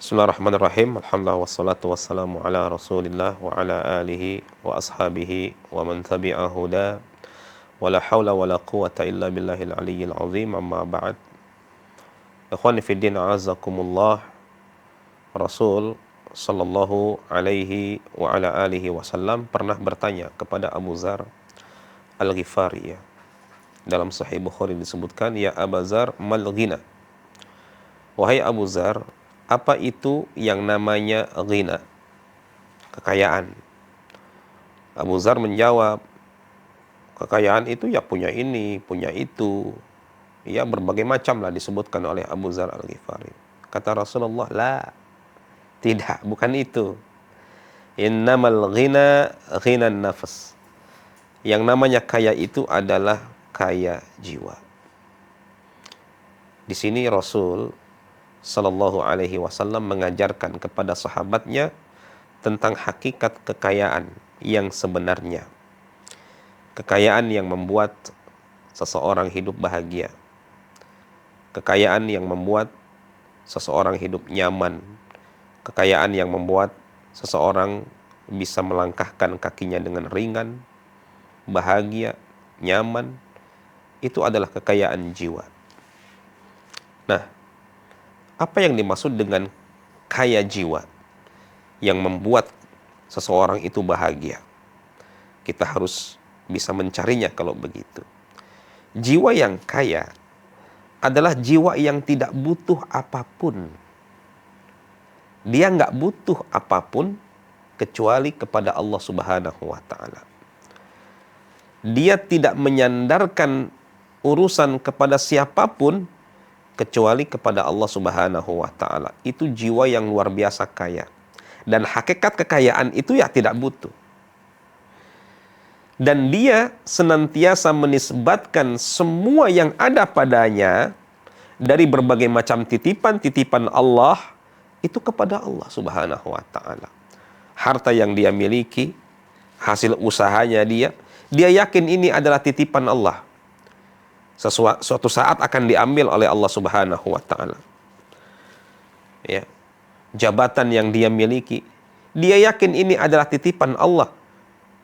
Bismillahirrahmanirrahim. Alhamdulillah wassalatu wassalamu ala Rasulillah wa ala alihi wa ashabihi wa man tabi'a huda. Wala haula wala quwata illa billahil aliyyil azim. Amma ba'd. Ikhwani fi din, a'azzakumullah. Rasul sallallahu alaihi wa ala alihi wasallam pernah bertanya kepada Abu Dzar Al-Ghifari, ya. Dalam Sahih Bukhari disebutkan, ya Abu Dzar, mal ghina. Wahai Abu Dzar, apa itu yang namanya ghina? Kekayaan. Abu Dzar menjawab, kekayaan itu ya punya ini, punya itu. Ya berbagai macam lah disebutkan oleh Abu Dzar Al-Ghifari. Kata Rasulullah, la, tidak, bukan itu. Innamal ghina ghinan nafas. Yang namanya kaya itu adalah kaya jiwa. Di sini Rasul Sallallahu Alaihi Wasallam mengajarkan kepada sahabatnya tentang hakikat kekayaan yang sebenarnya. Kekayaan yang membuat seseorang hidup bahagia. Kekayaan yang membuat seseorang hidup nyaman. Kekayaan yang membuat seseorang bisa melangkahkan kakinya dengan ringan, bahagia, nyaman. Itu adalah kekayaan jiwa. Nah, apa yang dimaksud dengan kaya jiwa yang membuat seseorang itu bahagia? Kita harus bisa mencarinya kalau begitu. Jiwa yang kaya adalah jiwa yang tidak butuh apapun. Dia nggak butuh apapun kecuali kepada Allah Subhanahu wa Ta'ala. Dia tidak menyandarkan urusan kepada siapapun kecuali kepada Allah Subhanahu wa Ta'ala. Itu jiwa yang luar biasa kaya. Dan hakikat kekayaan itu ya tidak butuh. Dan dia senantiasa menisbatkan semua yang ada padanya dari berbagai macam titipan-titipan Allah itu kepada Allah Subhanahu wa Ta'ala. Harta yang dia miliki, hasil usahanya dia yakin ini adalah titipan Allah. Suatu saat akan diambil oleh Allah Subhanahu wa Ta'ala. Ya. Jabatan yang dia miliki, dia yakin ini adalah titipan Allah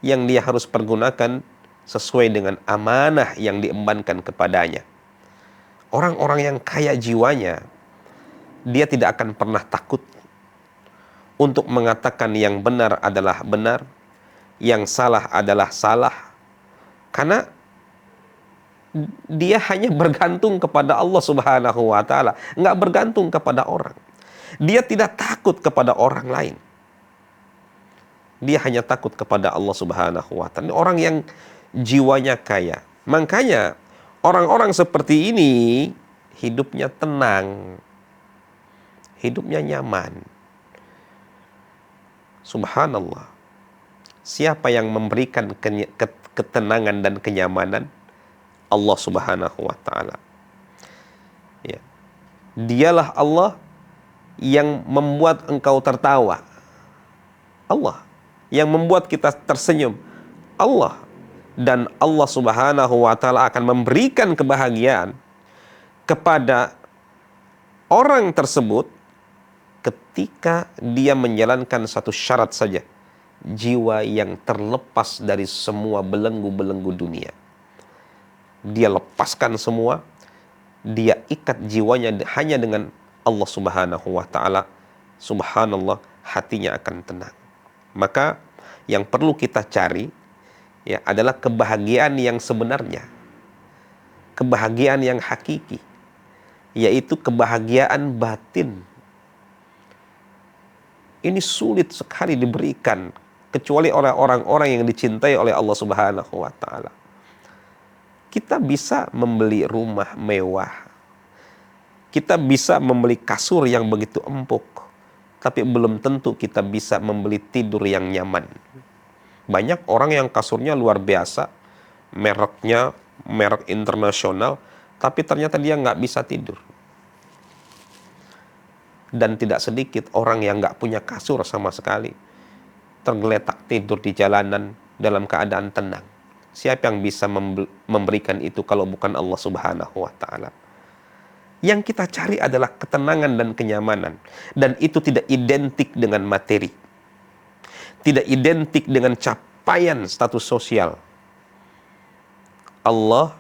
yang dia harus pergunakan sesuai dengan amanah yang diembankan kepadanya. Orang-orang yang kaya jiwanya, dia tidak akan pernah takut untuk mengatakan yang benar adalah benar, yang salah adalah salah, karena dia hanya bergantung kepada Allah Subhanahu wa Ta'ala, nggak bergantung kepada orang. Dia tidak takut kepada orang lain. Dia hanya takut kepada Allah Subhanahu wa Ta'ala. Orang yang jiwanya kaya. Makanya orang-orang seperti ini hidupnya tenang, hidupnya nyaman. Subhanallah. Siapa yang memberikan ketenangan dan kenyamanan? Allah Subhanahu wa Ta'ala. Ya. Dialah Allah yang membuat engkau tertawa. Allah yang membuat kita tersenyum. Allah. Dan Allah Subhanahu wa Ta'ala akan memberikan kebahagiaan kepada orang tersebut ketika dia menjalankan satu syarat saja. Jiwa yang terlepas dari semua belenggu-belenggu dunia. Dia lepaskan semua, dia ikat jiwanya hanya dengan Allah Subhanahu wa Ta'ala. Subhanallah, hatinya akan tenang. Maka yang perlu kita cari ya adalah kebahagiaan yang sebenarnya, kebahagiaan yang hakiki, yaitu kebahagiaan batin. Ini sulit sekali diberikan kecuali oleh orang-orang yang dicintai oleh Allah Subhanahu wa Ta'ala. Kita bisa membeli rumah mewah, kita bisa membeli kasur yang begitu empuk, tapi belum tentu kita bisa membeli tidur yang nyaman. Banyak orang yang kasurnya luar biasa, mereknya merek internasional, tapi ternyata dia nggak bisa tidur. Dan tidak sedikit orang yang nggak punya kasur sama sekali, tergeletak tidur di jalanan dalam keadaan tenang. Siapa yang bisa memberikan itu kalau bukan Allah Subhanahu wa Ta'ala? Yang kita cari adalah ketenangan dan kenyamanan. Dan itu tidak identik dengan materi. Tidak identik dengan capaian status sosial. Allah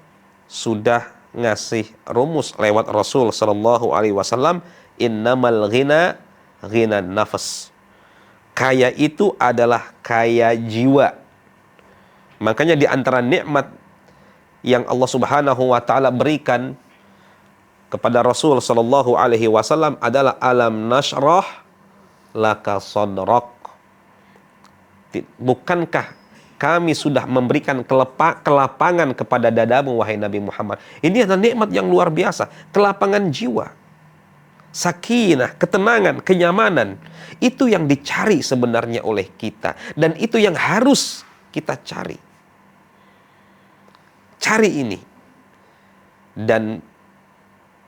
sudah ngasih rumus lewat Rasul sallallahu alaihi wasallam, innamal ghina ghina nafas. Kaya itu adalah kaya jiwa. Makanya di antara nikmat yang Allah Subhanahu wa taala berikan kepada Rasul sallallahu alaihi wasallam adalah alam nashrah laka sadrak. Bukankah kami sudah memberikan kelapangan kepada dadamu, wahai Nabi Muhammad? Ini adalah nikmat yang luar biasa. Kelapangan jiwa, sakinah, ketenangan, kenyamanan. Itu yang dicari sebenarnya oleh kita. Dan itu yang harus kita cari. Cari ini. Dan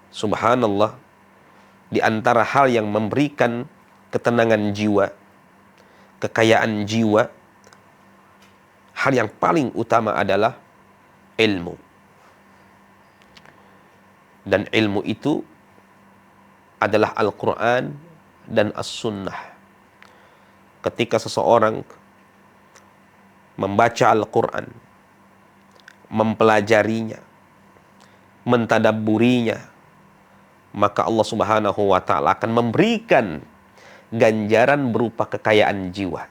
subhanallah, di antara hal yang memberikan ketenangan jiwa, kekayaan jiwa, hal yang paling utama adalah ilmu. Dan ilmu itu adalah Al-Quran dan As-Sunnah. Ketika seseorang membaca Al-Quran, mempelajarinya, mentadabburinya, maka Allah Subhanahu wa ta'ala akan memberikan ganjaran berupa kekayaan jiwa.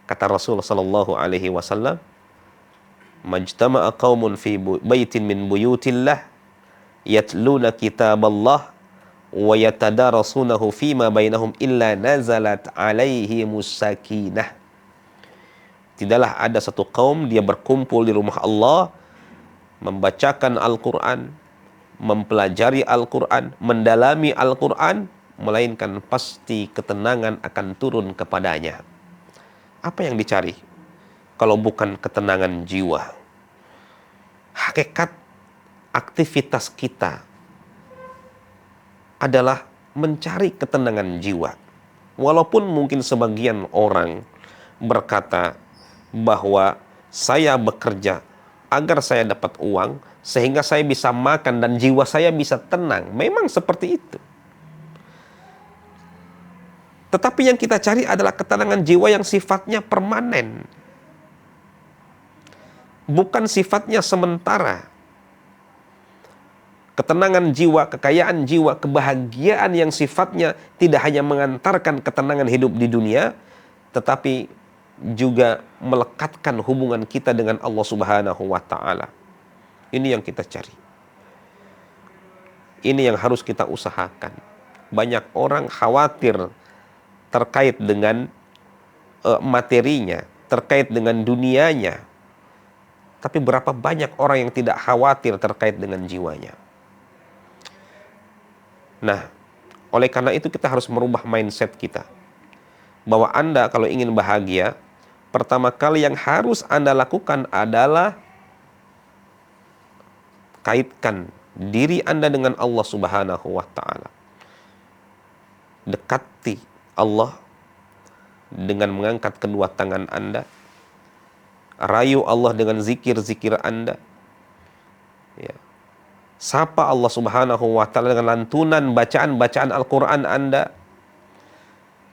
Kata Rasul sallallahu alaihi wasallam, majtama'a qaumun fi baitin min buyutillah yatluna kitaballah wa yatadarasunahu fima bainahum illa nazalat alaihimus sakinah. Tidaklah ada satu kaum dia berkumpul di rumah Allah, membacakan Al-Quran, mempelajari Al-Quran, mendalami Al-Quran, melainkan pasti ketenangan akan turun kepadanya. Apa yang dicari kalau bukan ketenangan jiwa? Hakikat aktivitas kita adalah mencari ketenangan jiwa. Walaupun mungkin sebagian orang berkata bahwa saya bekerja agar saya dapat uang sehingga saya bisa makan dan jiwa saya bisa tenang. Memang seperti itu. Tetapi yang kita cari adalah ketenangan jiwa yang sifatnya permanen. Bukan sifatnya sementara. Ketenangan jiwa, kekayaan jiwa, kebahagiaan yang sifatnya tidak hanya mengantarkan ketenangan hidup di dunia, tetapi juga melekatkan hubungan kita dengan Allah Subhanahu wa ta'ala. Ini yang kita cari. Ini yang harus kita usahakan. Banyak orang khawatir terkait dengan materinya, terkait dengan dunianya. Tapi berapa banyak orang yang tidak khawatir terkait dengan jiwanya. Nah, oleh karena itu kita harus merubah mindset kita. Bahwa Anda kalau ingin bahagia, pertama kali yang harus Anda lakukan adalah kaitkan diri Anda dengan Allah Subhanahu wa ta'ala. Dekati Allah dengan mengangkat kedua tangan Anda. Rayu Allah dengan zikir-zikir Anda. Ya. Sapa Allah Subhanahu wa ta'ala dengan lantunan bacaan-bacaan Al-Quran Anda.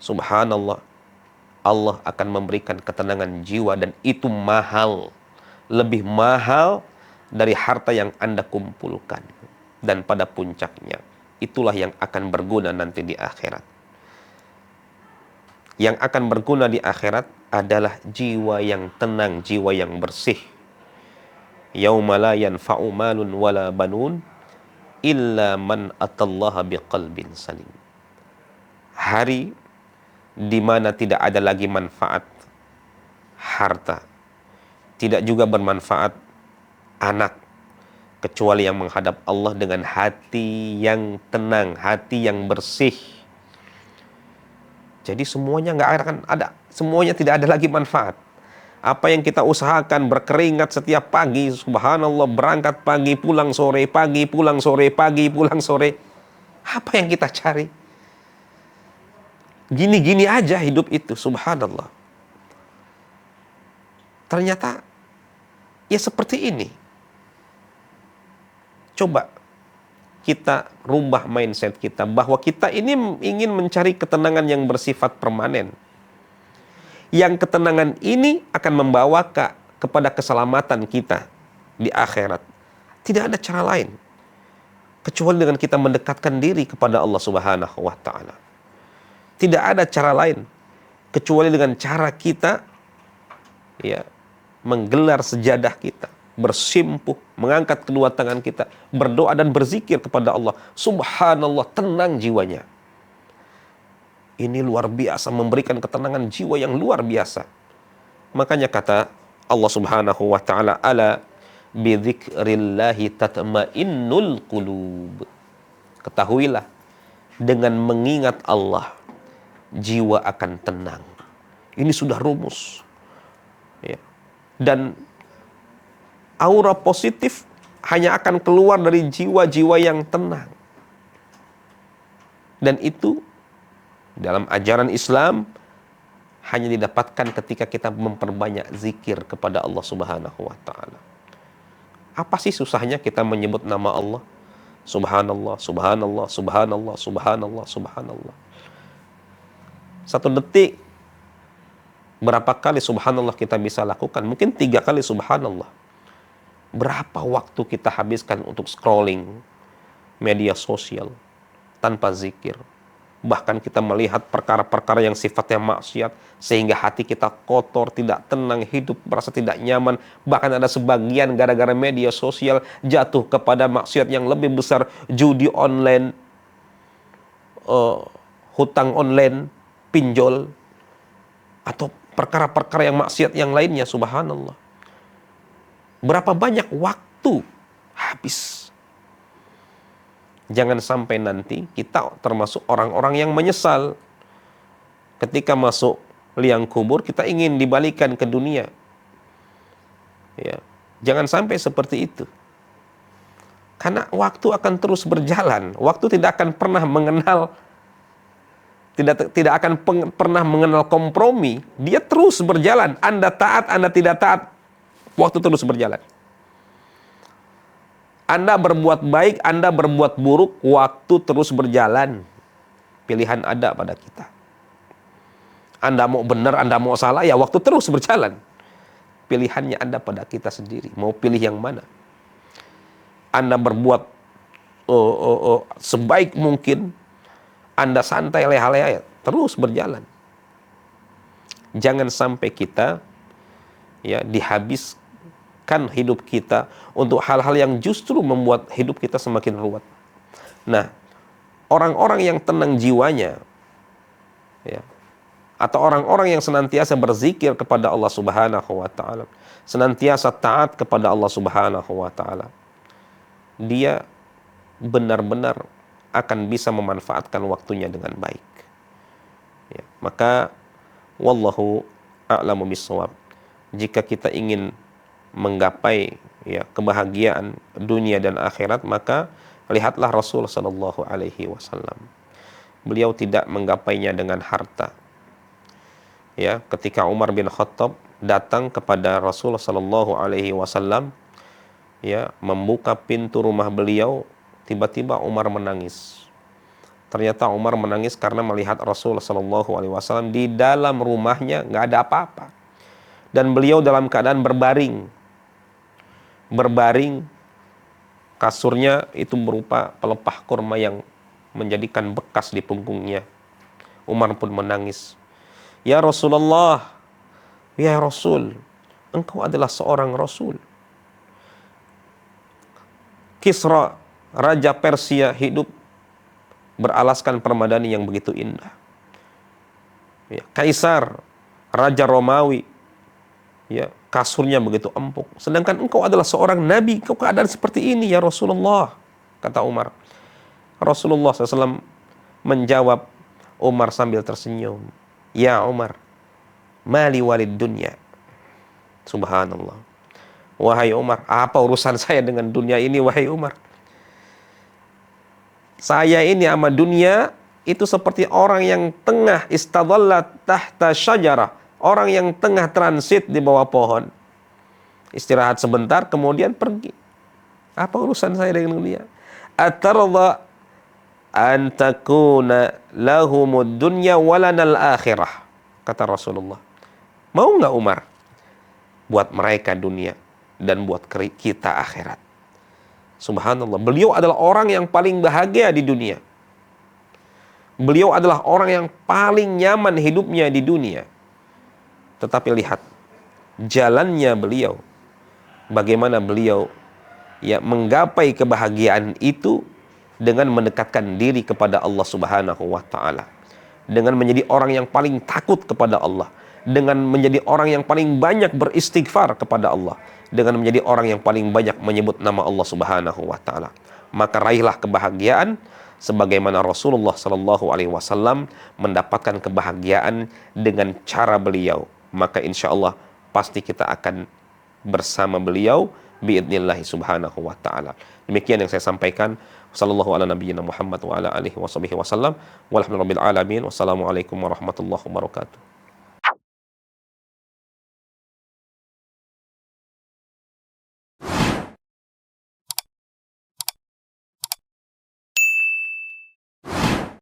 Subhanallah, Allah akan memberikan ketenangan jiwa dan itu mahal. Lebih mahal dari harta yang Anda kumpulkan. Dan pada puncaknya, itulah yang akan berguna nanti di akhirat. Yang akan berguna di akhirat adalah jiwa yang tenang, jiwa yang bersih. Yauma la yanfa'u malun wala banun illa man atallaha biqalbin salim. Hari di mana tidak ada lagi manfaat harta, tidak juga bermanfaat anak, kecuali yang menghadap Allah dengan hati yang tenang, hati yang bersih. Jadi semuanya nggak akan ada, semuanya tidak ada lagi manfaat. Apa yang kita usahakan berkeringat setiap pagi, subhanallah, berangkat pagi, pulang sore, pagi, pulang sore, pagi, pulang sore. Apa yang kita cari? Gini-gini aja hidup itu, subhanallah. Ternyata ya seperti ini. Coba kita rubah mindset kita bahwa kita ini ingin mencari ketenangan yang bersifat permanen. Yang ketenangan ini akan membawa kepada keselamatan kita di akhirat. Tidak ada cara lain kecuali dengan kita mendekatkan diri kepada Allah Subhanahu wa taala. Tidak ada cara lain kecuali dengan cara kita ya menggelar sejadah kita, bersimpuh, mengangkat kedua tangan kita, berdoa dan berzikir kepada Allah. Subhanallah, tenang jiwanya. Ini luar biasa, memberikan ketenangan jiwa yang luar biasa. Makanya kata Allah Subhanahu wa taala, ala bidzikrillahi tatmainnul qulub. Ketahuilah, dengan mengingat Allah, jiwa akan tenang. Ini sudah rumus. Ya. Dan aura positif hanya akan keluar dari jiwa-jiwa yang tenang. Dan itu dalam ajaran Islam hanya didapatkan ketika kita memperbanyak zikir kepada Allah Subhanahu wa taala. Apa sih susahnya kita menyebut nama Allah? Subhanallah, subhanallah, subhanallah, subhanallah, subhanallah. 1 detik berapa kali subhanallah kita bisa lakukan? Mungkin 3 kali subhanallah. Berapa waktu kita habiskan untuk scrolling media sosial tanpa zikir? Bahkan kita melihat perkara-perkara yang sifatnya maksiat sehingga hati kita kotor, tidak tenang, hidup merasa tidak nyaman. Bahkan ada sebagian gara-gara media sosial jatuh kepada maksiat yang lebih besar, judi online, hutang online, pinjol, atau perkara-perkara yang maksiat yang lainnya. Subhanallah. Berapa banyak waktu habis. Jangan sampai nanti kita termasuk orang-orang yang menyesal. Ketika masuk liang kubur, kita ingin dibalikan ke dunia. Ya. Jangan sampai seperti itu. Karena waktu akan terus berjalan. Waktu tidak akan pernah mengenal, tidak akan pernah mengenal kompromi. Dia terus berjalan. Anda taat, Anda tidak taat, waktu terus berjalan. Anda berbuat baik, Anda berbuat buruk, waktu terus berjalan. Pilihan ada pada kita. Anda mau benar, Anda mau salah, ya waktu terus berjalan. Pilihannya ada pada kita sendiri. Mau pilih yang mana? Anda berbuat sebaik mungkin, Anda santai leha-leha, terus berjalan. Jangan sampai kita ya dihabiskan hidup kita untuk hal-hal yang justru membuat hidup kita semakin ruwet. Nah, orang-orang yang tenang jiwanya ya, atau orang-orang yang senantiasa berzikir kepada Allah Subhanahu wa taala, senantiasa taat kepada Allah Subhanahu wa taala, dia benar-benar akan bisa memanfaatkan waktunya dengan baik. Ya, maka wallahu a'lamu bishawab. Jika kita ingin menggapai ya kebahagiaan dunia dan akhirat, maka lihatlah Rasul sallallahu alaihi wasallam. Beliau tidak menggapainya dengan harta. Ya, ketika Umar bin Khattab datang kepada Rasul sallallahu alaihi wasallam, ya, membuka pintu rumah beliau, tiba-tiba Umar menangis. Ternyata Umar menangis karena melihat Rasul sallallahu alaihi wasallam di dalam rumahnya nggak ada apa-apa. Dan beliau dalam keadaan berbaring, kasurnya itu berupa pelepah kurma yang menjadikan bekas di punggungnya. Umar pun menangis. Ya Rasulullah, ya Rasul, engkau adalah seorang Rasul. Kisra, Raja Persia, hidup beralaskan permadani yang begitu indah. Ya, Kaisar, Raja Romawi, ya, kasurnya begitu empuk. Sedangkan engkau adalah seorang nabi, engkau keadaan seperti ini ya Rasulullah, kata Umar. Rasulullah SAW menjawab Umar sambil tersenyum. Ya Umar, mali walid dunya. Subhanallah. Wahai Umar, apa urusan saya dengan dunia ini, wahai Umar? Saya ini sama dunia itu seperti orang yang tengah istadallat tahta syajarah. Orang yang tengah transit di bawah pohon, istirahat sebentar kemudian pergi. Apa urusan saya dengan dunia? atarda an takuna lahumud dunya walanal akhirah. Kata Rasulullah. Mau nggak Umar? Buat mereka dunia dan buat kita akhirat. Subhanallah. Beliau adalah orang yang paling bahagia di dunia. Beliau adalah orang yang paling nyaman hidupnya di dunia. Tetapi lihat jalannya beliau. Bagaimana beliau ya menggapai kebahagiaan itu dengan mendekatkan diri kepada Allah Subhanahu wa taala. Dengan menjadi orang yang paling takut kepada Allah, dengan menjadi orang yang paling banyak beristighfar kepada Allah, dengan menjadi orang yang paling banyak menyebut nama Allah Subhanahu wa taala. Maka raihlah kebahagiaan sebagaimana Rasulullah sallallahu alaihi wasallam mendapatkan kebahagiaan dengan cara beliau. Maka insya Allah pasti kita akan bersama beliau biidznillah subhanahu wa ta'ala. Demikian yang saya sampaikan. Sallallahu ala nabiyyina Muhammad wa ala alihi wa sahbihi wasallam. Walhamdulillahil alamin. Wassalamualaikum warahmatullahi wabarakatuh.